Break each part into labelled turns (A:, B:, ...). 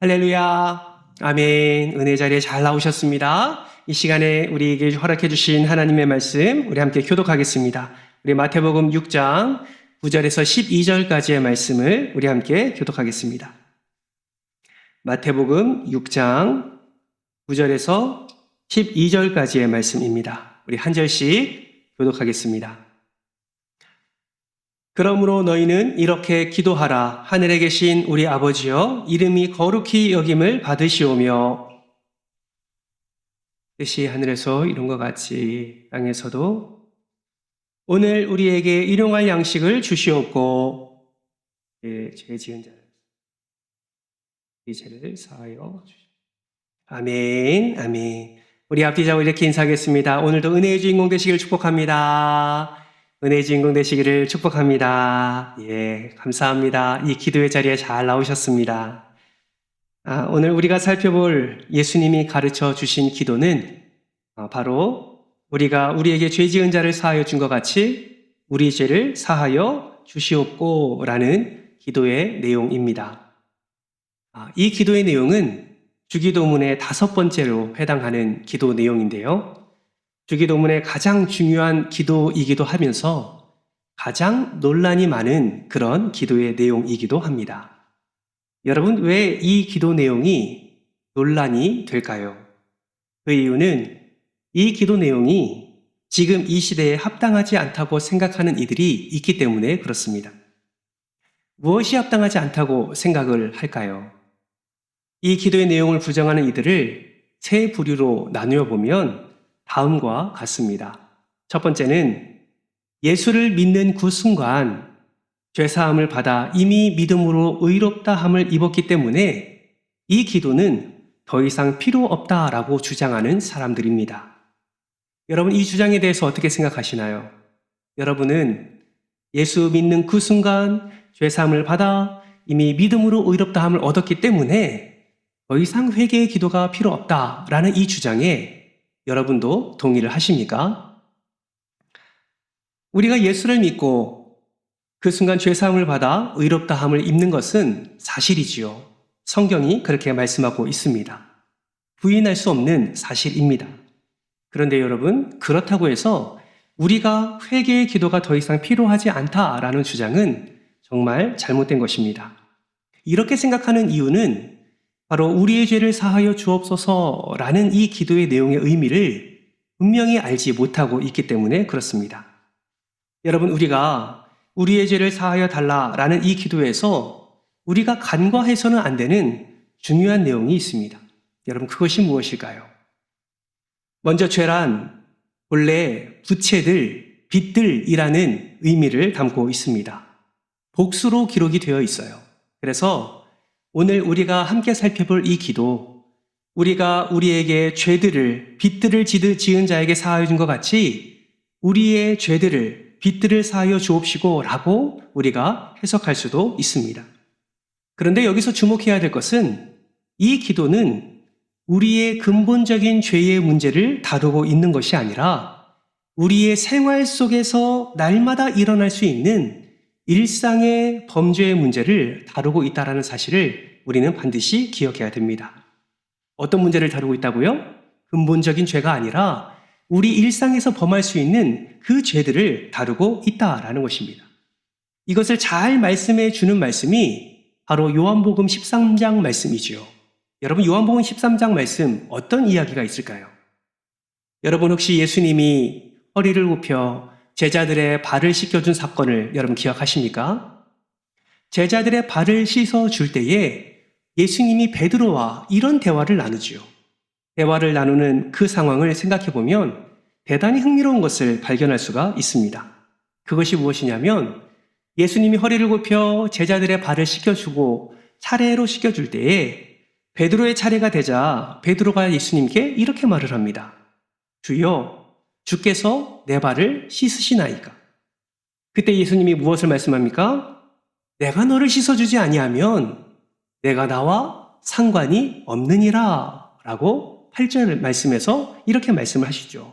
A: 할렐루야. 아멘. 은혜 자리에 잘 나오셨습니다. 이 시간에 우리에게 허락해 주신 하나님의 말씀 우리 함께 교독하겠습니다. 우리 마태복음 6장 9절에서 12절까지의 말씀을 우리 함께 교독하겠습니다. 마태복음 6장 9절에서 12절까지의 말씀입니다. 우리 한 절씩 교독하겠습니다. 그러므로 너희는 이렇게 기도하라. 하늘에 계신 우리 아버지여, 이름이 거룩히 여김을 받으시오며. 뜻이 하늘에서 이룬 것 같이 땅에서도 오늘 우리에게 일용할 양식을 주시옵고, 죄 지은 자를 이 죄를 사하여 주시옵소서. 아멘, 아멘. 우리 앞뒤 좌우 이렇게 인사하겠습니다. 오늘도 은혜의 주인공 되시기를 축복합니다. 은혜의 주인공 되시기를 축복합니다. 감사합니다. 이 기도의 자리에 잘 나오셨습니다. 오늘 우리가 살펴볼 예수님이 가르쳐 주신 기도는 바로 우리가 우리에게 죄 지은 자를 사하여 준 것 같이 우리 죄를 사하여 주시옵고 라는 기도의 내용입니다. 이 기도의 내용은 주기도문의 5번째로 해당하는 기도 내용인데요. 주기도문의 가장 중요한 기도이기도 하면서 가장 논란이 많은 그런 기도의 내용이기도 합니다. 여러분, 왜 이 기도 내용이 논란이 될까요? 그 이유는 이 기도 내용이 지금 이 시대에 합당하지 않다고 생각하는 이들이 있기 때문에 그렇습니다. 무엇이 합당하지 않다고 생각을 할까요? 이 기도의 내용을 부정하는 이들을 세 부류로 나누어 보면 다음과 같습니다. 첫 번째는 예수를 믿는 그 순간 죄사함을 받아 이미 믿음으로 의롭다함을 입었기 때문에 이 기도는 더 이상 필요 없다라고 주장하는 사람들입니다. 여러분, 이 주장에 대해서 어떻게 생각하시나요? 여러분은 예수 믿는 그 순간 죄사함을 받아 이미 믿음으로 의롭다함을 얻었기 때문에 더 이상 회개의 기도가 필요 없다라는 이 주장에 여러분도 동의를 하십니까? 우리가 예수를 믿고 그 순간 죄사함을 받아 의롭다함을 입는 것은 사실이지요. 성경이 그렇게 말씀하고 있습니다. 부인할 수 없는 사실입니다. 그런데 여러분, 그렇다고 해서 우리가 회개의 기도가 더 이상 필요하지 않다라는 주장은 정말 잘못된 것입니다. 이렇게 생각하는 이유는 바로 우리의 죄를 사하여 주옵소서라는 이 기도의 내용의 의미를 분명히 알지 못하고 있기 때문에 그렇습니다. 여러분, 우리가 우리의 죄를 사하여 달라라는 이 기도에서 우리가 간과해서는 안 되는 중요한 내용이 있습니다. 여러분, 그것이 무엇일까요? 먼저 죄란 본래 부채들, 빚들이라는 의미를 담고 있습니다. 복수로 기록이 되어 있어요. 그래서 오늘 우리가 함께 살펴볼 이 기도, 우리가 우리에게 죄들을, 빚들을 지은 자에게 사하여 준 것 같이 우리의 죄들을, 빚들을 사하여 주옵시고 라고 우리가 해석할 수도 있습니다. 그런데 여기서 주목해야 될 것은 이 기도는 우리의 근본적인 죄의 문제를 다루고 있는 것이 아니라 우리의 생활 속에서 날마다 일어날 수 있는 일상의 범죄의 문제를 다루고 있다는 사실을 우리는 반드시 기억해야 됩니다. 어떤 문제를 다루고 있다고요? 근본적인 죄가 아니라 우리 일상에서 범할 수 있는 그 죄들을 다루고 있다라는 것입니다. 이것을 잘 말씀해 주는 말씀이 바로 요한복음 13장 말씀이지요. 여러분, 요한복음 13장 말씀 어떤 이야기가 있을까요? 여러분, 혹시 예수님이 허리를 굽혀 제자들의 발을 씻겨준 사건을 여러분 기억하십니까? 제자들의 발을 씻어줄 때에 예수님이 베드로와 이런 대화를 나누지요. 대화를 나누는 그 상황을 생각해보면 대단히 흥미로운 것을 발견할 수가 있습니다. 그것이 무엇이냐면 예수님이 허리를 굽혀 제자들의 발을 씻겨주고 차례로 씻겨줄 때에 베드로의 차례가 되자 베드로가 예수님께 이렇게 말을 합니다. 주여, 주께서 내 발을 씻으시나이까? 그때 예수님이 무엇을 말씀합니까? 내가 너를 씻어주지 아니하면 내가 나와 상관이 없느니라 라고 8절 말씀에서 이렇게 말씀을 하시죠.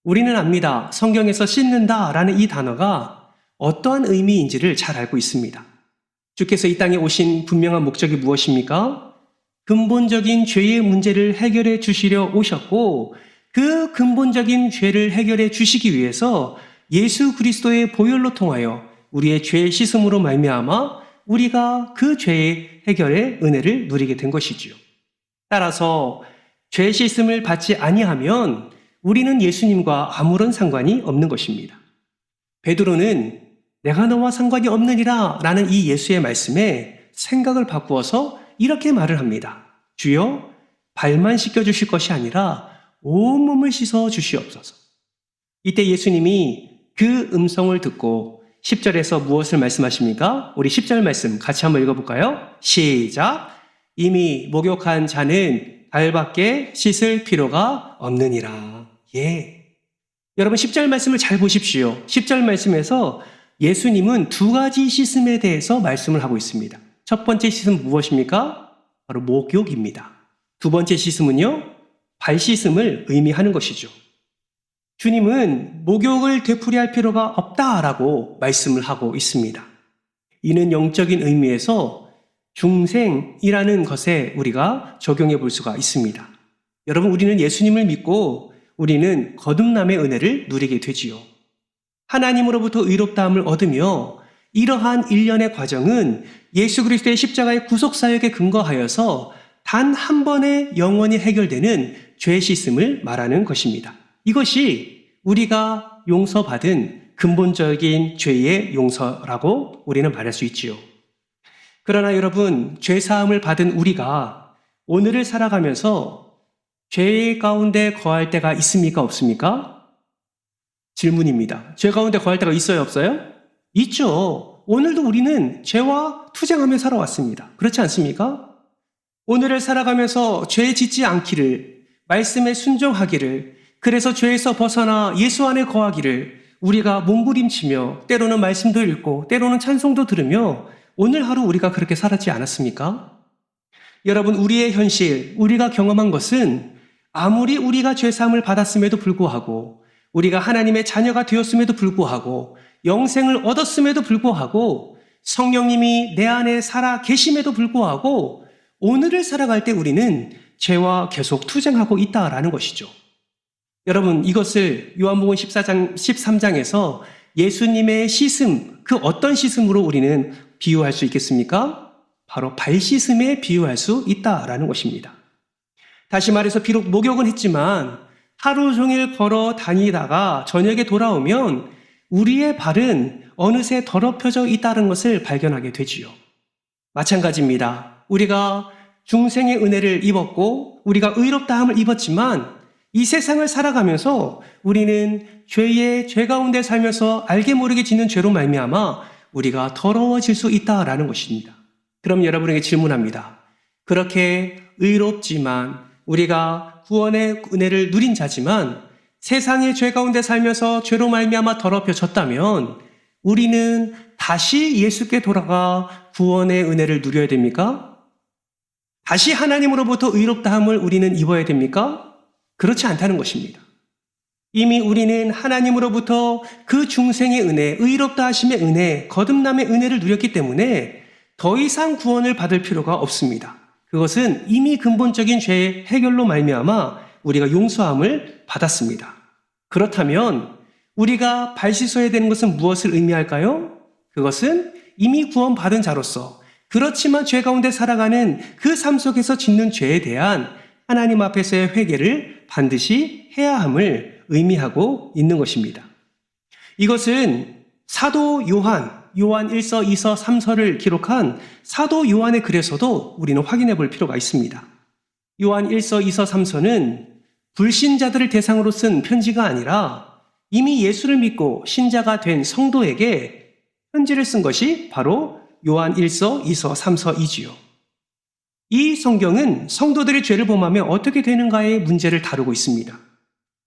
A: 우리는 압니다. 성경에서 씻는다 라는 이 단어가 어떠한 의미인지를 잘 알고 있습니다. 주께서 이 땅에 오신 분명한 목적이 무엇입니까? 근본적인 죄의 문제를 해결해 주시려 오셨고 그 근본적인 죄를 해결해 주시기 위해서 예수 그리스도의 보혈로 통하여 우리의 죄의 씻음으로 말미암아 우리가 그 죄의 해결의 은혜를 누리게 된 것이지요. 따라서 죄 씻음을 받지 아니하면 우리는 예수님과 아무런 상관이 없는 것입니다. 베드로는 내가 너와 상관이 없느니라 라는 이 예수의 말씀에 생각을 바꾸어서 이렇게 말을 합니다. 주여, 발만 씻겨주실 것이 아니라 온몸을 씻어 주시옵소서. 이때 예수님이 그 음성을 듣고 10절에서 무엇을 말씀하십니까? 우리 10절 말씀 같이 한번 읽어볼까요? 시작! 이미 목욕한 자는 발밖에 씻을 필요가 없느니라. 예. 여러분 10절 말씀을 잘 보십시오. 10절 말씀에서 예수님은 두 가지 씻음에 대해서 말씀을 하고 있습니다. 첫 번째 씻음은 무엇입니까? 바로 목욕입니다. 두 번째 씻음은요, 발 씻음을 의미하는 것이죠. 주님은 목욕을 되풀이할 필요가 없다라고 말씀을 하고 있습니다. 이는 영적인 의미에서 중생이라는 것에 우리가 적용해 볼 수가 있습니다. 여러분, 우리는 예수님을 믿고 우리는 거듭남의 은혜를 누리게 되지요. 하나님으로부터 의롭다함을 얻으며 이러한 일련의 과정은 예수 그리스도의 십자가의 구속사역에 근거하여서 단 한 번에 영원히 해결되는 죄 씻음을 말하는 것입니다. 이것이 우리가 용서받은 근본적인 죄의 용서라고 우리는 말할 수 있지요. 그러나 여러분, 죄사함을 받은 우리가 오늘을 살아가면서 죄 가운데 거할 때가 있습니까? 없습니까? 질문입니다. 죄 가운데 거할 때가 있어요? 없어요? 있죠. 오늘도 우리는 죄와 투쟁하며 살아왔습니다. 그렇지 않습니까? 오늘을 살아가면서 죄 짓지 않기를, 말씀에 순종하기를, 그래서 죄에서 벗어나 예수 안에 거하기를 우리가 몸부림치며 때로는 말씀도 읽고 때로는 찬송도 들으며 오늘 하루 우리가 그렇게 살았지 않았습니까? 여러분, 우리의 현실, 우리가 경험한 것은 아무리 우리가 죄사함을 받았음에도 불구하고 우리가 하나님의 자녀가 되었음에도 불구하고 영생을 얻었음에도 불구하고 성령님이 내 안에 살아 계심에도 불구하고 오늘을 살아갈 때 우리는 죄와 계속 투쟁하고 있다라는 것이죠. 여러분, 이것을 요한복음 13장에서 예수님의 씻음, 그 어떤 씻음으로 우리는 비유할 수 있겠습니까? 바로 발 씻음에 비유할 수 있다라는 것입니다. 다시 말해서 비록 목욕은 했지만 하루 종일 걸어 다니다가 저녁에 돌아오면 우리의 발은 어느새 더럽혀져 있다는 것을 발견하게 되지요. 마찬가지입니다. 우리가 중생의 은혜를 입었고 우리가 의롭다함을 입었지만 이 세상을 살아가면서 우리는 죄 가운데 살면서 알게 모르게 짓는 죄로 말미암아 우리가 더러워질 수 있다라는 것입니다. 그럼 여러분에게 질문합니다. 그렇게 의롭지만 우리가 구원의 은혜를 누린 자지만 세상의 죄 가운데 살면서 죄로 말미암아 더럽혀졌다면 우리는 다시 예수께 돌아가 구원의 은혜를 누려야 됩니까? 다시 하나님으로부터 의롭다함을 우리는 입어야 됩니까? 그렇지 않다는 것입니다. 이미 우리는 하나님으로부터 그 중생의 은혜, 의롭다 하심의 은혜, 거듭남의 은혜를 누렸기 때문에 더 이상 구원을 받을 필요가 없습니다. 그것은 이미 근본적인 죄의 해결로 말미암아 우리가 용서함을 받았습니다. 그렇다면 우리가 발 씻어야 되는 것은 무엇을 의미할까요? 그것은 이미 구원받은 자로서 그렇지만 죄 가운데 살아가는 그 삶 속에서 짓는 죄에 대한 하나님 앞에서의 회개를 반드시 해야 함을 의미하고 있는 것입니다. 이것은 사도 요한 1서, 2서, 3서를 기록한 사도 요한의 글에서도 우리는 확인해 볼 필요가 있습니다. 요한 1서, 2서, 3서는 불신자들을 대상으로 쓴 편지가 아니라 이미 예수를 믿고 신자가 된 성도에게 편지를 쓴 것이 바로 요한 1서, 2서, 3서이지요. 이 성경은 성도들의 죄를 범하면 어떻게 되는가의 문제를 다루고 있습니다.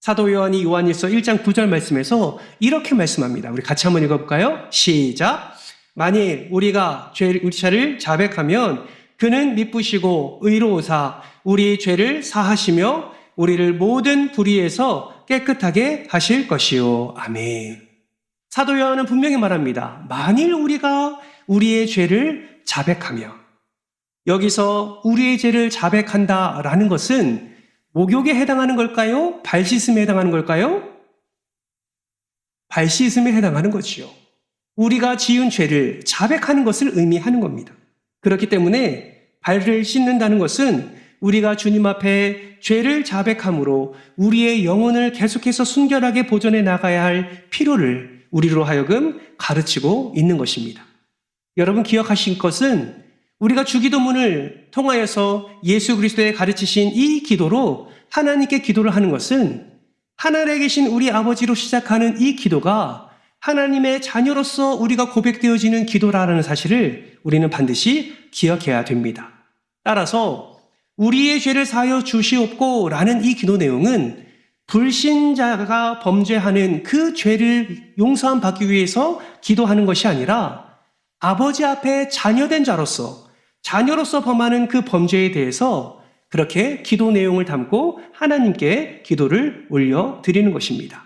A: 사도 요한이 요한 1서 1장 9절 말씀에서 이렇게 말씀합니다. 우리 같이 한번 읽어볼까요? 시작! 만일 우리가 우리 죄를 자백하면 그는 미쁘시고 의로우사 우리 죄를 사하시며 우리를 모든 불의에서 깨끗하게 하실 것이요. 아멘. 사도 요한은 분명히 말합니다. 만일 우리가 우리의 죄를 자백하며 여기서 우리의 죄를 자백한다라는 것은 목욕에 해당하는 걸까요? 발 씻음에 해당하는 걸까요? 발 씻음에 해당하는 거지요. 우리가 지은 죄를 자백하는 것을 의미하는 겁니다. 그렇기 때문에 발을 씻는다는 것은 우리가 주님 앞에 죄를 자백함으로 우리의 영혼을 계속해서 순결하게 보존해 나가야 할 필요를 우리로 하여금 가르치고 있는 것입니다. 여러분 기억하실 것은 우리가 주기도문을 통하여서 예수 그리스도의 가르치신 이 기도로 하나님께 기도를 하는 것은 하늘에 계신 우리 아버지로 시작하는 이 기도가 하나님의 자녀로서 우리가 고백되어지는 기도라는 사실을 우리는 반드시 기억해야 됩니다. 따라서 우리의 죄를 사하여 주시옵고 라는 이 기도 내용은 불신자가 범죄하는 그 죄를 용서함 받기 위해서 기도하는 것이 아니라 아버지 앞에 자녀된 자녀로서 범하는 그 범죄에 대해서 그렇게 기도 내용을 담고 하나님께 기도를 올려드리는 것입니다.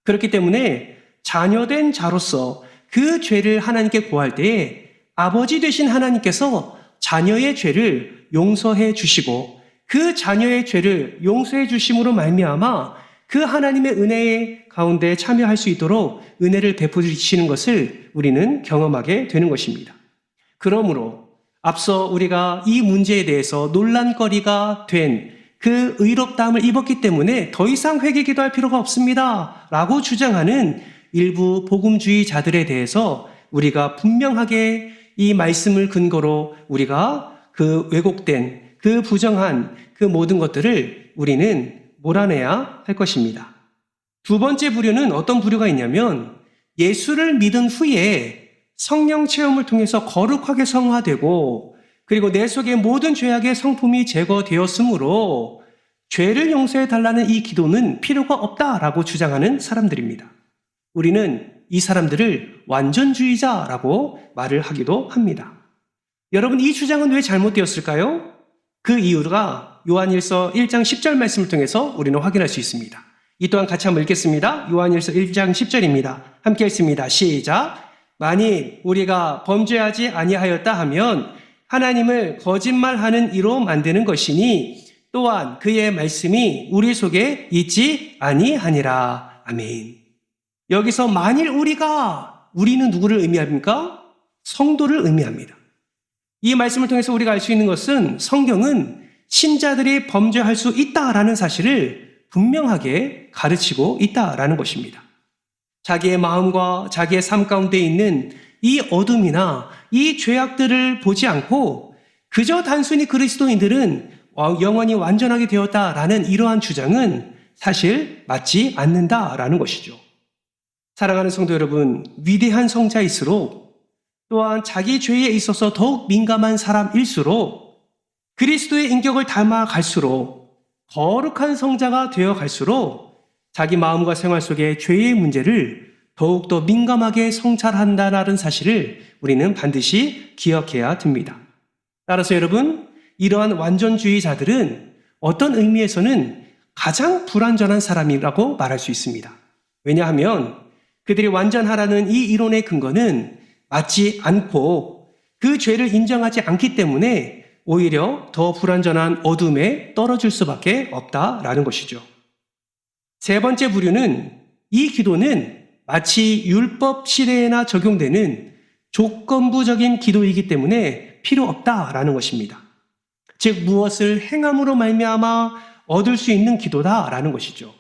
A: 그렇기 때문에 자녀된 자로서 그 죄를 하나님께 고할 때에 아버지 되신 하나님께서 자녀의 죄를 용서해 주시고 그 자녀의 죄를 용서해 주심으로 말미암아 그 하나님의 은혜 가운데 참여할 수 있도록 은혜를 베푸시는 것을 우리는 경험하게 되는 것입니다. 그러므로 앞서 우리가 이 문제에 대해서 논란거리가 된 그 의롭다함을 입었기 때문에 더 이상 회개 기도할 필요가 없습니다 라고 주장하는 일부 복음주의자들에 대해서 우리가 분명하게 이 말씀을 근거로 우리가 그 왜곡된 그 부정한 그 모든 것들을 우리는 몰아내야 할 것입니다. 두 번째 부류는 어떤 부류가 있냐면 예수를 믿은 후에 성령 체험을 통해서 거룩하게 성화되고 그리고 내 속의 모든 죄악의 성품이 제거되었으므로 죄를 용서해 달라는 이 기도는 필요가 없다라고 주장하는 사람들입니다. 우리는 이 사람들을 완전주의자라고 말을 하기도 합니다. 여러분 이 주장은 왜 잘못되었을까요? 그 이유가 요한일서 1장 10절 말씀을 통해서 우리는 확인할 수 있습니다. 이 또한 같이 한번 읽겠습니다. 요한일서 1장 10절입니다. 함께 읽습니다. 시작. 만일 우리가 범죄하지 아니하였다 하면 하나님을 거짓말하는 이로 만드는 것이니 또한 그의 말씀이 우리 속에 있지 아니하니라. 아멘. 여기서 만일 우리는 누구를 의미합니까? 성도를 의미합니다. 이 말씀을 통해서 우리가 알 수 있는 것은 성경은 신자들이 범죄할 수 있다라는 사실을 분명하게 가르치고 있다라는 것입니다. 자기의 마음과 자기의 삶 가운데 있는 이 어둠이나 이 죄악들을 보지 않고 그저 단순히 그리스도인들은 영원히 완전하게 되었다라는 이러한 주장은 사실 맞지 않는다라는 것이죠. 사랑하는 성도 여러분, 위대한 성자일수록 또한 자기 죄에 있어서 더욱 민감한 사람일수록 그리스도의 인격을 닮아갈수록 거룩한 성자가 되어갈수록 자기 마음과 생활 속의 죄의 문제를 더욱더 민감하게 성찰한다는 사실을 우리는 반드시 기억해야 됩니다. 따라서 여러분, 이러한 완전주의자들은 어떤 의미에서는 가장 불완전한 사람이라고 말할 수 있습니다. 왜냐하면 그들이 완전하라는 이 이론의 근거는 맞지 않고 그 죄를 인정하지 않기 때문에 오히려 더 불완전한 어둠에 떨어질 수밖에 없다라는 것이죠. 세 번째 부류는 이 기도는 마치 율법 시대에나 적용되는 조건부적인 기도이기 때문에 필요 없다라는 것입니다. 즉 무엇을 행함으로 말미암아 얻을 수 있는 기도다라는 것이죠.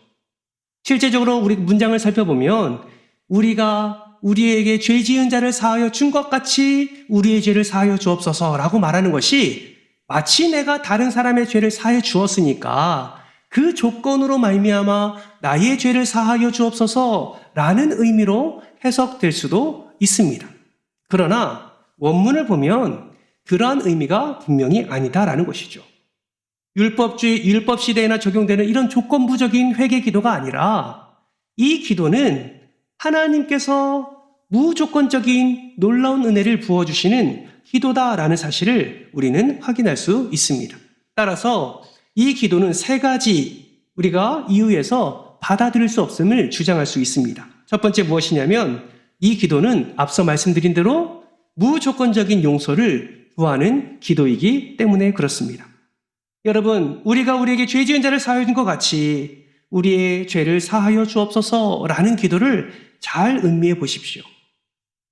A: 실제적으로 우리 문장을 살펴보면 우리가 우리에게 죄 지은 자를 사하여 준 것 같이 우리의 죄를 사하여 주옵소서라고 말하는 것이 마치 내가 다른 사람의 죄를 사해 주었으니까 그 조건으로 말미암아 나의 죄를 사하여 주옵소서라는 의미로 해석될 수도 있습니다. 그러나 원문을 보면 그러한 의미가 분명히 아니다라는 것이죠. 율법 시대에나 적용되는 이런 조건부적인 회개 기도가 아니라 이 기도는 하나님께서 무조건적인 놀라운 은혜를 부어주시는 기도다라는 사실을 우리는 확인할 수 있습니다. 따라서 이 기도는 세 가지 우리가 이유에서 받아들일 수 없음을 주장할 수 있습니다. 첫 번째 무엇이냐면 이 기도는 앞서 말씀드린 대로 무조건적인 용서를 구하는 기도이기 때문에 그렇습니다. 여러분, 우리가 우리에게 죄 지은 자를 사하여 준 것 같이 우리의 죄를 사하여 주옵소서라는 기도를 잘 음미해 보십시오.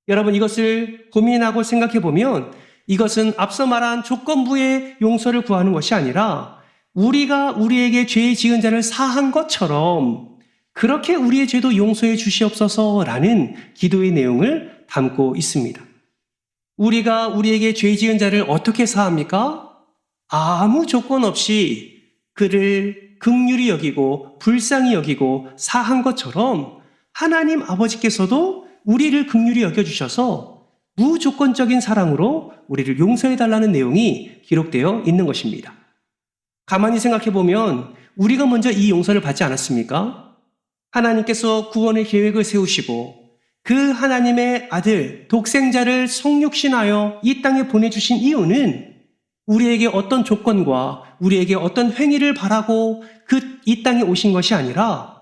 A: 여러분, 이것을 고민하고 생각해 보면 이것은 앞서 말한 조건부의 용서를 구하는 것이 아니라 우리가 우리에게 죄 지은 자를 사한 것처럼 그렇게 우리의 죄도 용서해 주시옵소서라는 기도의 내용을 담고 있습니다. 우리가 우리에게 죄 지은 자를 어떻게 사합니까? 아무 조건 없이 그를 긍휼히 여기고 불쌍히 여기고 사한 것처럼 하나님 아버지께서도 우리를 긍휼히 여겨주셔서 무조건적인 사랑으로 우리를 용서해달라는 내용이 기록되어 있는 것입니다. 가만히 생각해 보면 우리가 먼저 이 용서를 받지 않았습니까? 하나님께서 구원의 계획을 세우시고 그 하나님의 아들 독생자를 성육신하여 이 땅에 보내주신 이유는 우리에게 어떤 조건과 우리에게 어떤 행위를 바라고 이 땅에 오신 것이 아니라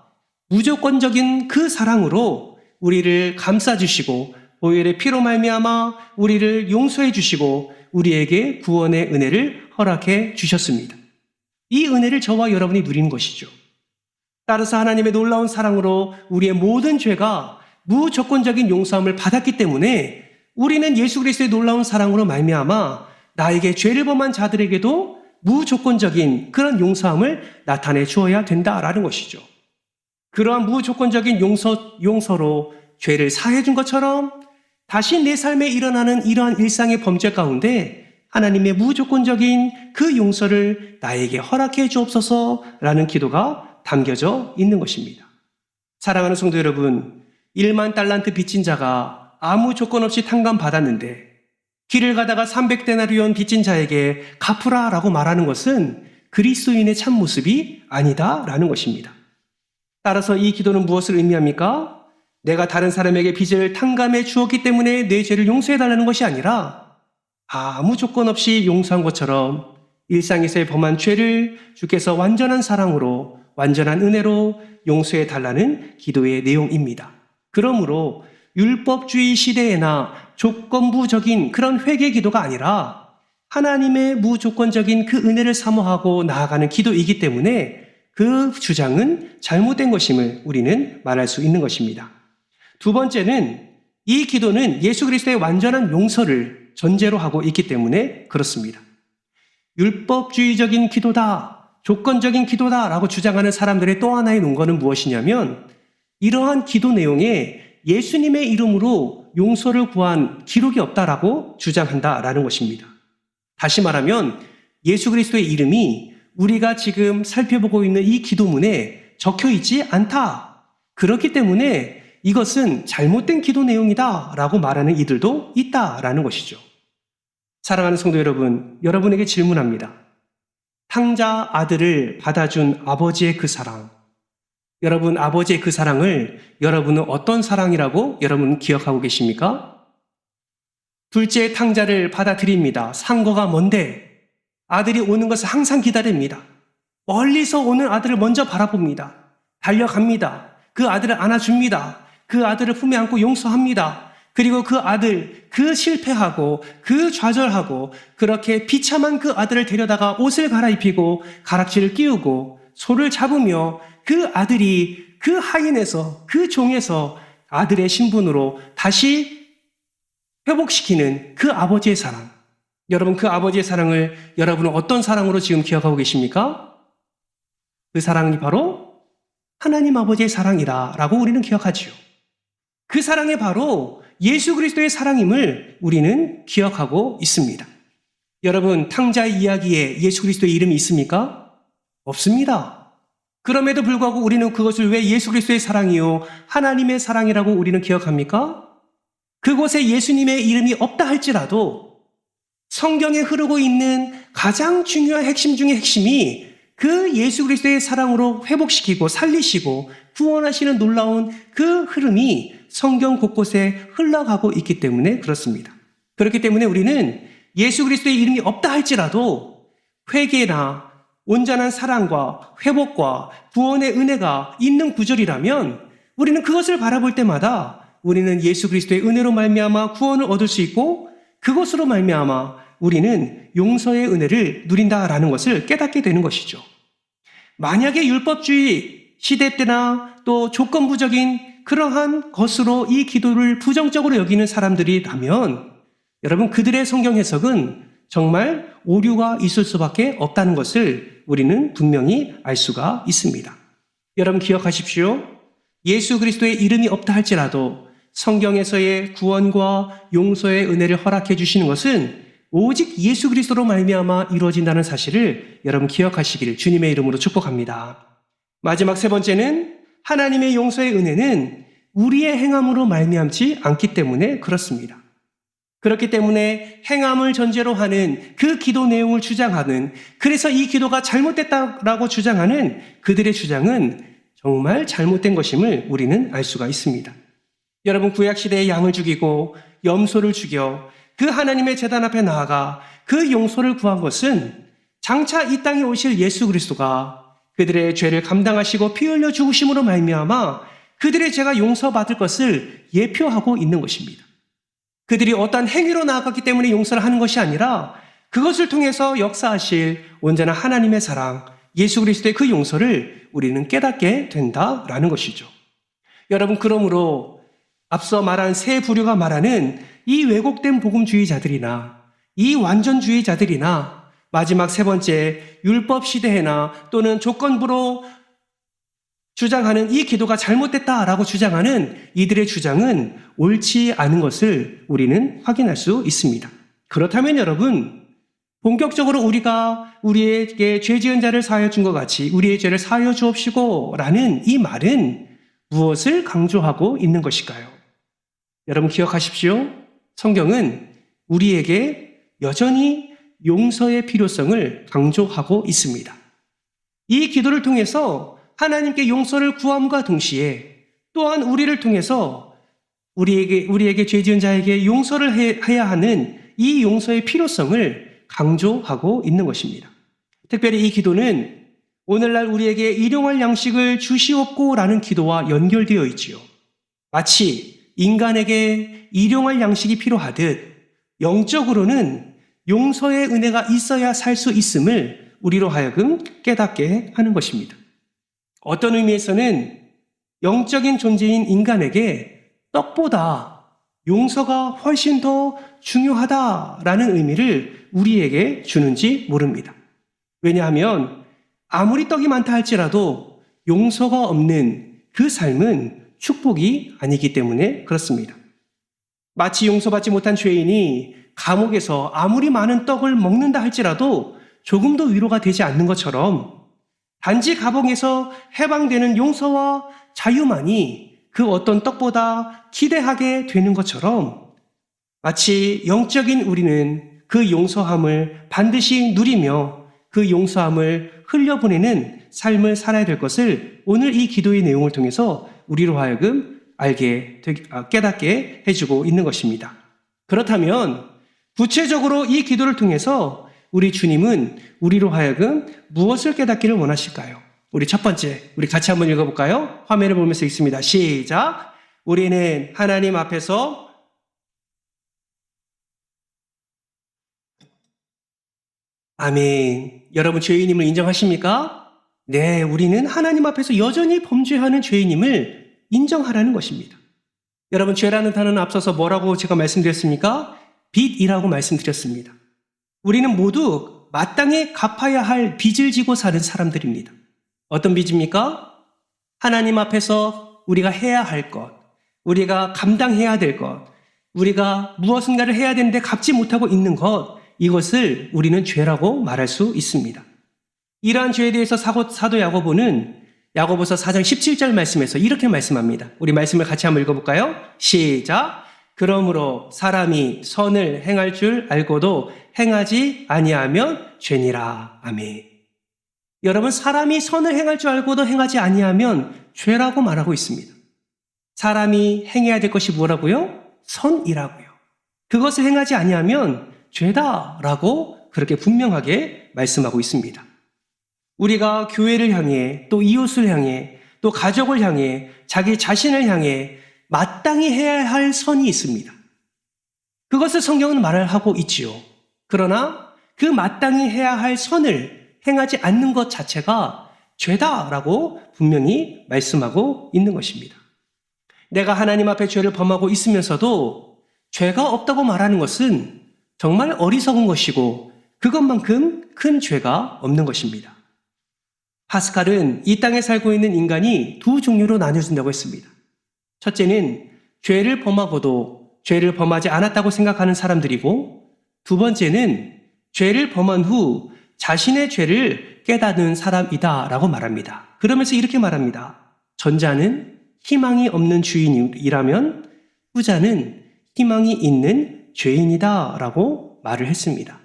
A: 무조건적인 그 사랑으로 우리를 감싸주시고 보혈의 피로 말미암아 우리를 용서해 주시고 우리에게 구원의 은혜를 허락해 주셨습니다. 이 은혜를 저와 여러분이 누리는 것이죠. 따라서 하나님의 놀라운 사랑으로 우리의 모든 죄가 무조건적인 용서함을 받았기 때문에 우리는 예수 그리스도의 놀라운 사랑으로 말미암아 나에게 죄를 범한 자들에게도 무조건적인 그런 용서함을 나타내 주어야 된다라는 것이죠. 그러한 무조건적인 용서로 죄를 사해 준 것처럼 다시 내 삶에 일어나는 이러한 일상의 범죄 가운데 하나님의 무조건적인 그 용서를 나에게 허락해 주옵소서라는 기도가 담겨져 있는 것입니다. 사랑하는 성도 여러분, 1만 달란트 빚진 자가 아무 조건 없이 탕감받았는데 길을 가다가 300데나리온 빚진 자에게 갚으라라고 말하는 것은 그리스도인의 참 모습이 아니다라는 것입니다. 따라서 이 기도는 무엇을 의미합니까? 내가 다른 사람에게 빚을 탕감해 주었기 때문에 내 죄를 용서해달라는 것이 아니라 아무 조건 없이 용서한 것처럼 일상에서의 범한 죄를 주께서 완전한 사랑으로 완전한 은혜로 용서해달라는 기도의 내용입니다. 그러므로 율법주의 시대에나 조건부적인 그런 회개 기도가 아니라 하나님의 무조건적인 그 은혜를 사모하고 나아가는 기도이기 때문에 그 주장은 잘못된 것임을 우리는 말할 수 있는 것입니다. 두 번째는 이 기도는 예수 그리스도의 완전한 용서를 전제로 하고 있기 때문에 그렇습니다. 율법주의적인 기도다, 조건적인 기도다라고 주장하는 사람들의 또 하나의 논거는 무엇이냐면 이러한 기도 내용에 예수님의 이름으로 용서를 구한 기록이 없다라고 주장한다라는 것입니다. 다시 말하면 예수 그리스도의 이름이 우리가 지금 살펴보고 있는 이 기도문에 적혀 있지 않다. 그렇기 때문에 이것은 잘못된 기도 내용이다라고 말하는 이들도 있다라는 것이죠. 사랑하는 성도 여러분, 여러분에게 질문합니다. 탕자 아들을 받아준 아버지의 그 사랑, 여러분 아버지의 그 사랑을 여러분은 어떤 사랑이라고 여러분 기억하고 계십니까? 둘째 탕자를 받아들입니다. 상거가 먼데 아들이 오는 것을 항상 기다립니다. 멀리서 오는 아들을 먼저 바라봅니다. 달려갑니다. 그 아들을 안아줍니다. 그 아들을 품에 안고 용서합니다. 그리고 그 아들, 그 실패하고 그 좌절하고 그렇게 비참한 그 아들을 데려다가 옷을 갈아입히고 가락지를 끼우고 소를 잡으며 그 아들이 그 하인에서 그 종에서 아들의 신분으로 다시 회복시키는 그 아버지의 사랑. 여러분 그 아버지의 사랑을 여러분은 어떤 사랑으로 지금 기억하고 계십니까? 그 사랑이 바로 하나님 아버지의 사랑이다라고 우리는 기억하지요. 그 사랑이 바로 예수 그리스도의 사랑임을 우리는 기억하고 있습니다. 여러분 탕자의 이야기에 예수 그리스도의 이름이 있습니까? 없습니다. 그럼에도 불구하고 우리는 그것을 왜 예수 그리스도의 사랑이요 하나님의 사랑이라고 우리는 기억합니까? 그곳에 예수님의 이름이 없다 할지라도 성경에 흐르고 있는 가장 중요한 핵심 중의 핵심이 그 예수 그리스도의 사랑으로 회복시키고 살리시고 구원하시는 놀라운 그 흐름이 성경 곳곳에 흘러가고 있기 때문에 그렇습니다. 그렇기 때문에 우리는 예수 그리스도의 이름이 없다 할지라도 회개나 온전한 사랑과 회복과 구원의 은혜가 있는 구절이라면 우리는 그것을 바라볼 때마다 우리는 예수 그리스도의 은혜로 말미암아 구원을 얻을 수 있고 그것으로 말미암아 우리는 용서의 은혜를 누린다라는 것을 깨닫게 되는 것이죠. 만약에 율법주의 시대 때나 또 조건부적인 그러한 것으로 이 기도를 부정적으로 여기는 사람들이라면 여러분 그들의 성경 해석은 정말 오류가 있을 수밖에 없다는 것을 우리는 분명히 알 수가 있습니다. 여러분 기억하십시오. 예수 그리스도의 이름이 없다 할지라도 성경에서의 구원과 용서의 은혜를 허락해 주시는 것은 오직 예수 그리스도로 말미암아 이루어진다는 사실을 여러분 기억하시기를 주님의 이름으로 축복합니다. 마지막 세 번째는 하나님의 용서의 은혜는 우리의 행함으로 말미암지 않기 때문에 그렇습니다. 그렇기 때문에 행함을 전제로 하는 그 기도 내용을 주장하는, 그래서 이 기도가 잘못됐다라고 주장하는 그들의 주장은 정말 잘못된 것임을 우리는 알 수가 있습니다. 여러분 구약시대에 양을 죽이고 염소를 죽여 그 하나님의 제단 앞에 나아가 그 용서를 구한 것은 장차 이 땅에 오실 예수 그리스도가 그들의 죄를 감당하시고 피 흘려 죽으심으로 말미암아 그들의 죄가 용서받을 것을 예표하고 있는 것입니다. 그들이 어떠한 행위로 나아갔기 때문에 용서를 하는 것이 아니라 그것을 통해서 역사하실 온전한 하나님의 사랑, 예수 그리스도의 그 용서를 우리는 깨닫게 된다라는 것이죠. 여러분 그러므로 앞서 말한 세 부류가 말하는 이 왜곡된 복음주의자들이나 이 완전주의자들이나 마지막 세 번째 율법 시대나 또는 조건부로 주장하는 이 기도가 잘못됐다라고 주장하는 이들의 주장은 옳지 않은 것을 우리는 확인할 수 있습니다. 그렇다면 여러분 본격적으로 우리가 우리에게 죄 지은 자를 사하여 준 것 같이 우리의 죄를 사하여 주옵시고 라는 이 말은 무엇을 강조하고 있는 것일까요? 여러분 기억하십시오. 성경은 우리에게 여전히 용서의 필요성을 강조하고 있습니다. 이 기도를 통해서 하나님께 용서를 구함과 동시에 또한 우리를 통해서 우리에게 죄 지은 자에게 용서를 해야 하는 이 용서의 필요성을 강조하고 있는 것입니다. 특별히 이 기도는 오늘날 우리에게 일용할 양식을 주시옵고라는 기도와 연결되어 있지요. 마치 인간에게 일용할 양식이 필요하듯 영적으로는 용서의 은혜가 있어야 살 수 있음을 우리로 하여금 깨닫게 하는 것입니다. 어떤 의미에서는 영적인 존재인 인간에게 떡보다 용서가 훨씬 더 중요하다라는 의미를 우리에게 주는지 모릅니다. 왜냐하면 아무리 떡이 많다 할지라도 용서가 없는 그 삶은 축복이 아니기 때문에 그렇습니다. 마치 용서받지 못한 죄인이 감옥에서 아무리 많은 떡을 먹는다 할지라도 조금도 위로가 되지 않는 것처럼 단지 감옥에서 해방되는 용서와 자유만이 그 어떤 떡보다 기대하게 되는 것처럼 마치 영적인 우리는 그 용서함을 반드시 누리며 그 용서함을 흘려보내는 삶을 살아야 될 것을 오늘 이 기도의 내용을 통해서 우리로 하여금 깨닫게 해주고 있는 것입니다. 그렇다면 구체적으로 이 기도를 통해서 우리 주님은 우리로 하여금 무엇을 깨닫기를 원하실까요? 우리 첫 번째, 우리 같이 한번 읽어볼까요? 화면을 보면서 읽습니다. 시작! 우리는 하나님 앞에서 아멘. 여러분 죄인임을 인정하십니까? 네, 우리는 하나님 앞에서 여전히 범죄하는 죄인임을 인정하라는 것입니다. 여러분 죄라는 단어는 앞서서 뭐라고 제가 말씀드렸습니까? 빚이라고 말씀드렸습니다. 우리는 모두 마땅히 갚아야 할 빚을 지고 사는 사람들입니다. 어떤 빚입니까? 하나님 앞에서 우리가 해야 할 것, 우리가 감당해야 될 것, 우리가 무엇인가를 해야 되는데 갚지 못하고 있는 것, 이것을 우리는 죄라고 말할 수 있습니다. 이러한 죄에 대해서 사도 야고보는 야고보서 4장 17절 말씀에서 이렇게 말씀합니다. 우리 말씀을 같이 한번 읽어볼까요? 시작! 그러므로 사람이 선을 행할 줄 알고도 행하지 아니하면 죄니라. 아멘. 여러분 사람이 선을 행할 줄 알고도 행하지 아니하면 죄라고 말하고 있습니다. 사람이 행해야 될 것이 뭐라고요? 선이라고요. 그것을 행하지 아니하면 죄다라고 그렇게 분명하게 말씀하고 있습니다. 우리가 교회를 향해 또 이웃을 향해 또 가족을 향해 자기 자신을 향해 마땅히 해야 할 선이 있습니다. 그것을 성경은 말을 하고 있지요. 그러나 그 마땅히 해야 할 선을 행하지 않는 것 자체가 죄다라고 분명히 말씀하고 있는 것입니다. 내가 하나님 앞에 죄를 범하고 있으면서도 죄가 없다고 말하는 것은 정말 어리석은 것이고 그것만큼 큰 죄가 없는 것입니다. 파스칼은 이 땅에 살고 있는 인간이 두 종류로 나뉘어진다고 했습니다. 첫째는 죄를 범하고도 죄를 범하지 않았다고 생각하는 사람들이고, 두 번째는 죄를 범한 후 자신의 죄를 깨닫는 사람이다 라고 말합니다. 그러면서 이렇게 말합니다. 전자는 희망이 없는 주인이라면 후자는 희망이 있는 죄인이다 라고 말을 했습니다.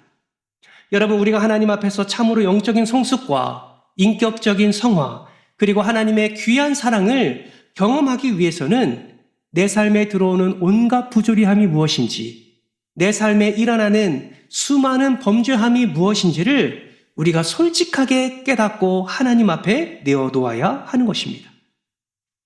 A: 여러분, 우리가 하나님 앞에서 참으로 영적인 성숙과 인격적인 성화, 그리고 하나님의 귀한 사랑을 경험하기 위해서는 내 삶에 들어오는 온갖 부조리함이 무엇인지, 내 삶에 일어나는 수많은 범죄함이 무엇인지를 우리가 솔직하게 깨닫고 하나님 앞에 내어놓아야 하는 것입니다.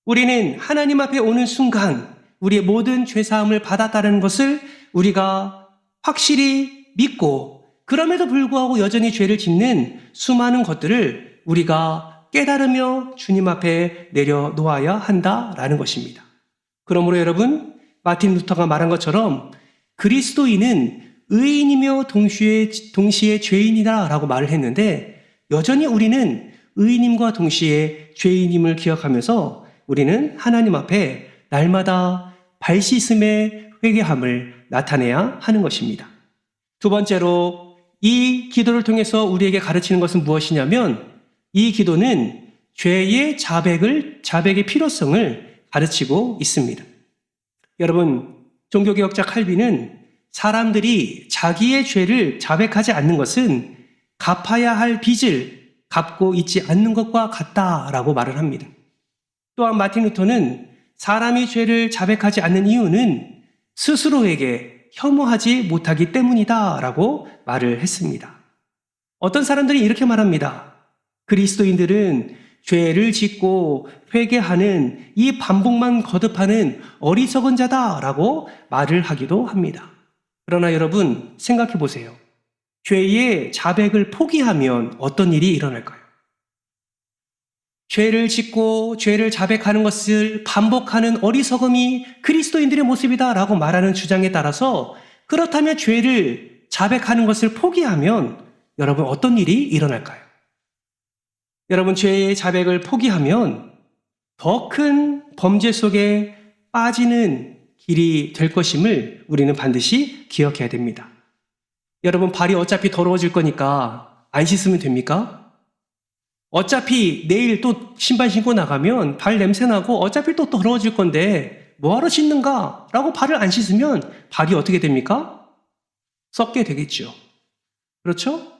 A: 우리는 하나님 앞에 오는 순간 우리의 모든 죄사함을 받았다는 것을 우리가 확실히 믿고, 그럼에도 불구하고 여전히 죄를 짓는 수많은 것들을 우리가 깨달으며 주님 앞에 내려놓아야 한다라는 것입니다. 그러므로 여러분, 마틴 루터가 말한 것처럼 그리스도인은 의인이며 동시에 죄인이다 라고 말을 했는데, 여전히 우리는 의인임과 동시에 죄인임을 기억하면서 우리는 하나님 앞에 날마다 발 씻음의 회개함을 나타내야 하는 것입니다. 두 번째로 이 기도를 통해서 우리에게 가르치는 것은 무엇이냐면, 이 기도는 죄의 자백의 필요성을 가르치고 있습니다. 여러분, 종교개혁자 칼빈은 사람들이 자기의 죄를 자백하지 않는 것은 갚아야 할 빚을 갚고 있지 않는 것과 같다라고 말을 합니다. 또한 마틴 루터는 사람이 죄를 자백하지 않는 이유는 스스로에게 혐오하지 못하기 때문이다라고 말을 했습니다. 어떤 사람들이 이렇게 말합니다. 그리스도인들은 죄를 짓고 회개하는 이 반복만 거듭하는 어리석은 자다라고 말을 하기도 합니다. 그러나 여러분, 생각해 보세요. 죄의 자백을 포기하면 어떤 일이 일어날까요? 죄를 짓고 죄를 자백하는 것을 반복하는 어리석음이 그리스도인들의 모습이다라고 말하는 주장에 따라서, 그렇다면 죄를 자백하는 것을 포기하면 여러분 어떤 일이 일어날까요? 여러분, 죄의 자백을 포기하면 더 큰 범죄 속에 빠지는 길이 될 것임을 우리는 반드시 기억해야 됩니다. 여러분, 발이 어차피 더러워질 거니까 안 씻으면 됩니까? 어차피 내일 또 신발 신고 나가면 발 냄새 나고 어차피 또 더러워질 건데 뭐하러 씻는가? 라고 발을 안 씻으면 발이 어떻게 됩니까? 썩게 되겠죠. 그렇죠?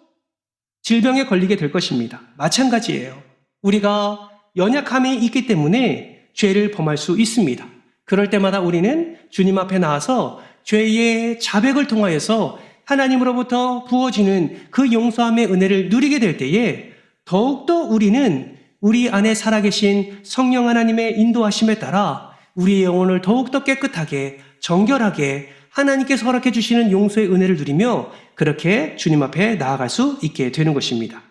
A: 질병에 걸리게 될 것입니다. 마찬가지예요. 우리가 연약함이 있기 때문에 죄를 범할 수 있습니다. 그럴 때마다 우리는 주님 앞에 나와서 죄의 자백을 통하여서 하나님으로부터 부어지는 그 용서함의 은혜를 누리게 될 때에 더욱더 우리는 우리 안에 살아계신 성령 하나님의 인도하심에 따라 우리의 영혼을 더욱더 깨끗하게, 정결하게 하나님께서 허락해 주시는 용서의 은혜를 누리며 그렇게 주님 앞에 나아갈 수 있게 되는 것입니다.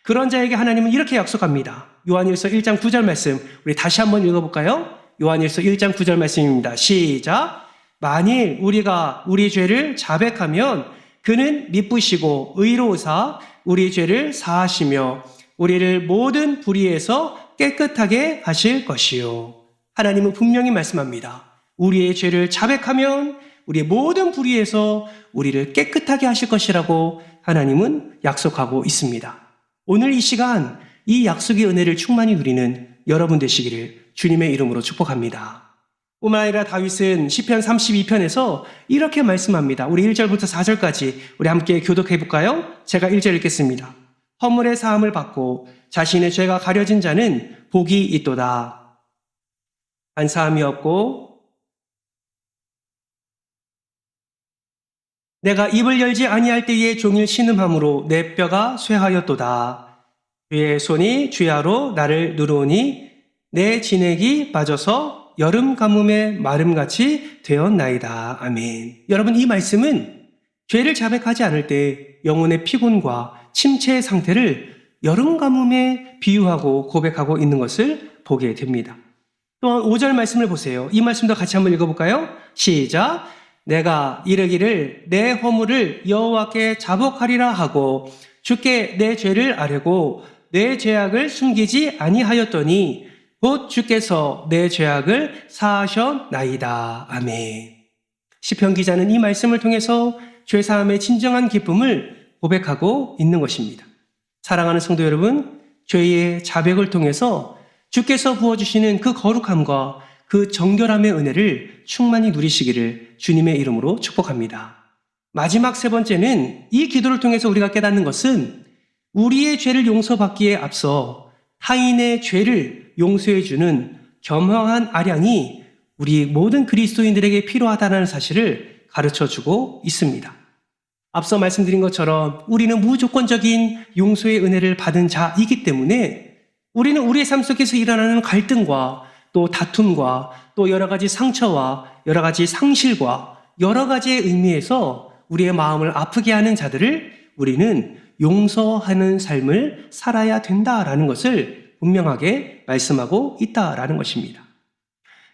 A: 그런 자에게 하나님은 이렇게 약속합니다. 요한일서 1장 9절 말씀, 우리 다시 한번 읽어볼까요? 요한일서 1장 9절 말씀입니다. 시작! 만일 우리가 우리 죄를 자백하면 그는 미쁘시고 의로우사 우리 죄를 사하시며 우리를 모든 불의에서 깨끗하게 하실 것이요. 하나님은 분명히 말씀합니다. 우리의 죄를 자백하면 우리의 모든 불의에서 우리를 깨끗하게 하실 것이라고 하나님은 약속하고 있습니다. 오늘 이 시간 이 약속의 은혜를 충만히 누리는 여러분 되시기를 주님의 이름으로 축복합니다. 뿐만 아니라 다윗은 시편 32편에서 이렇게 말씀합니다. 우리 1절부터 4절까지 우리 함께 교독해 볼까요? 제가 1절 읽겠습니다. 허물의 사함을 받고 자신의 죄가 가려진 자는 복이 있도다. 안사함이 없고 내가 입을 열지 아니할 때에 종일 신음함으로 내 뼈가 쇠하였도다. 주의 손이 주야로 나를 누르오니 내 진액이 빠져서 여름 가뭄의 마름같이 되었나이다. 아멘. 여러분, 이 말씀은 죄를 자백하지 않을 때 영혼의 피곤과 침체의 상태를 여름 가뭄에 비유하고 고백하고 있는 것을 보게 됩니다. 또한 5절 말씀을 보세요. 이 말씀도 같이 한번 읽어볼까요? 시작! 내가 이르기를 내 허물을 여호와께 자복하리라 하고 주께 내 죄를 아뢰고 내 죄악을 숨기지 아니하였더니 곧 주께서 내 죄악을 사하셨나이다. 아멘. 시편 기자는 이 말씀을 통해서 죄사함의 진정한 기쁨을 고백하고 있는 것입니다. 사랑하는 성도 여러분, 죄의 자백을 통해서 주께서 부어주시는 그 거룩함과 그 정결함의 은혜를 충만히 누리시기를 주님의 이름으로 축복합니다. 마지막 세 번째는 이 기도를 통해서 우리가 깨닫는 것은 우리의 죄를 용서받기에 앞서 타인의 죄를 용서해주는 겸허한 아량이 우리 모든 그리스도인들에게 필요하다는 사실을 가르쳐주고 있습니다. 앞서 말씀드린 것처럼 우리는 무조건적인 용서의 은혜를 받은 자이기 때문에 우리는 우리의 삶 속에서 일어나는 갈등과 또 다툼과 또 여러 가지 상처와 여러 가지 상실과 여러 가지의 의미에서 우리의 마음을 아프게 하는 자들을 우리는 용서하는 삶을 살아야 된다라는 것을 분명하게 말씀하고 있다라는 것입니다.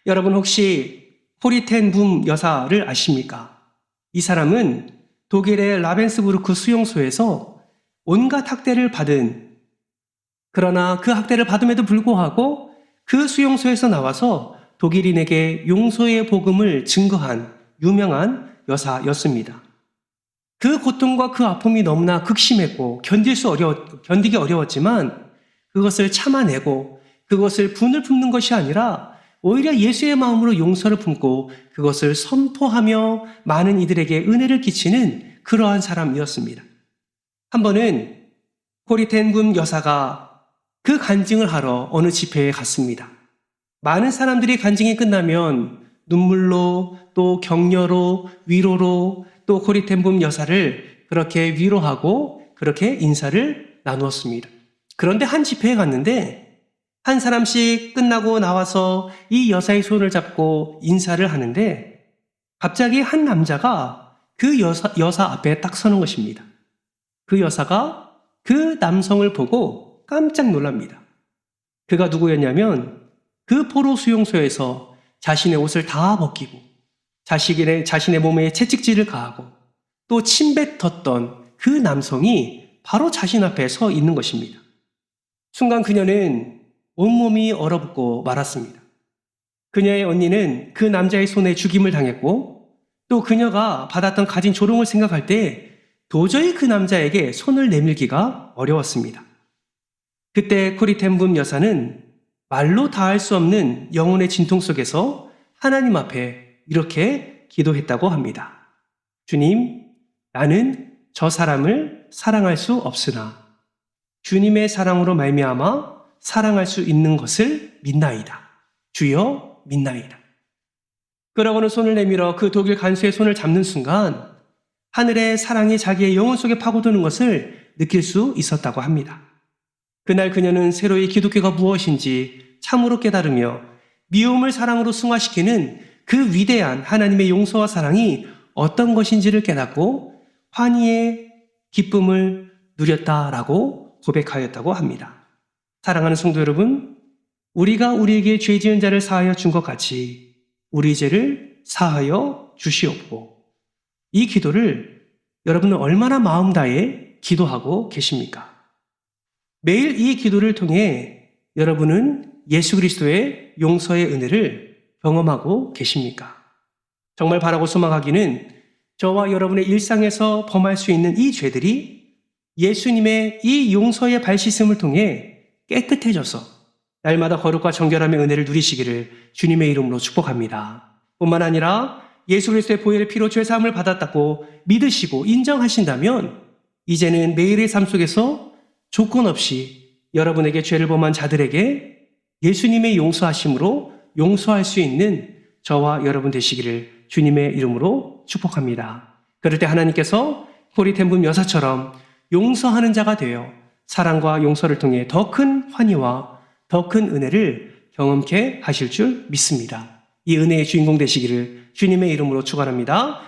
A: 여러분 혹시 코리 텐 붐 여사를 아십니까? 이 사람은 독일의 라벤스부르크 수용소에서 온갖 학대를 받은, 그러나 그 학대를 받음에도 불구하고 그 수용소에서 나와서 독일인에게 용서의 복음을 증거한 유명한 여사였습니다. 그 고통과 그 아픔이 너무나 극심했고 견디기 어려웠지만 그것을 참아내고 그것을 분을 품는 것이 아니라 오히려 예수의 마음으로 용서를 품고 그것을 선포하며 많은 이들에게 은혜를 끼치는 그러한 사람이었습니다. 한 번은 코리 텐 붐 여사가 그 간증을 하러 어느 집회에 갔습니다. 많은 사람들이 간증이 끝나면 눈물로 또 격려로 위로로 또 코리 텐 붐 여사를 그렇게 위로하고 그렇게 인사를 나누었습니다. 그런데 한 집회에 갔는데 한 사람씩 끝나고 나와서 이 여사의 손을 잡고 인사를 하는데 갑자기 한 남자가 그 여사 앞에 딱 서는 것입니다. 그 여사가 그 남성을 보고 깜짝 놀랍니다. 그가 누구였냐면 그 포로 수용소에서 자신의 옷을 다 벗기고 자신의 몸에 채찍질을 가하고 또 침뱉었던 그 남성이 바로 자신 앞에 서 있는 것입니다. 순간 그녀는 온몸이 얼어붙고 말았습니다. 그녀의 언니는 그 남자의 손에 죽임을 당했고 또 그녀가 받았던 가진 조롱을 생각할 때 도저히 그 남자에게 손을 내밀기가 어려웠습니다. 그때 코리 텐 붐 여사는 말로 다할 수 없는 영혼의 진통 속에서 하나님 앞에 이렇게 기도했다고 합니다. 주님, 나는 저 사람을 사랑할 수 없으나 주님의 사랑으로 말미암아 사랑할 수 있는 것을 믿나이다. 주여 믿나이다. 그러고는 손을 내밀어 그 독일 간수의 손을 잡는 순간 하늘의 사랑이 자기의 영혼 속에 파고드는 것을 느낄 수 있었다고 합니다. 그날 그녀는 새로이 기독교가 무엇인지 참으로 깨달으며 미움을 사랑으로 승화시키는 그 위대한 하나님의 용서와 사랑이 어떤 것인지를 깨닫고 환희의 기쁨을 누렸다라고 고백하였다고 합니다. 사랑하는 성도 여러분, 우리가 우리에게 죄 지은 자를 사하여 준 것 같이 우리 죄를 사하여 주시옵고, 이 기도를 여러분은 얼마나 마음 다해 기도하고 계십니까? 매일 이 기도를 통해 여러분은 예수 그리스도의 용서의 은혜를 경험하고 계십니까? 정말 바라고 소망하기는 저와 여러분의 일상에서 범할 수 있는 이 죄들이 예수님의 이 용서의 발 씻음을 통해 깨끗해져서 날마다 거룩과 정결함의 은혜를 누리시기를 주님의 이름으로 축복합니다. 뿐만 아니라 예수 그리스도의 보혈의 피로 죄 사함을 받았다고 믿으시고 인정하신다면 이제는 매일의 삶 속에서 조건 없이 여러분에게 죄를 범한 자들에게 예수님의 용서하심으로 용서할 수 있는 저와 여러분 되시기를 주님의 이름으로 축복합니다. 그럴 때 하나님께서 코리 텐 붐 여사처럼 용서하는 자가 되어 사랑과 용서를 통해 더 큰 환희와 더 큰 은혜를 경험케 하실 줄 믿습니다. 이 은혜의 주인공 되시기를 주님의 이름으로 축원합니다.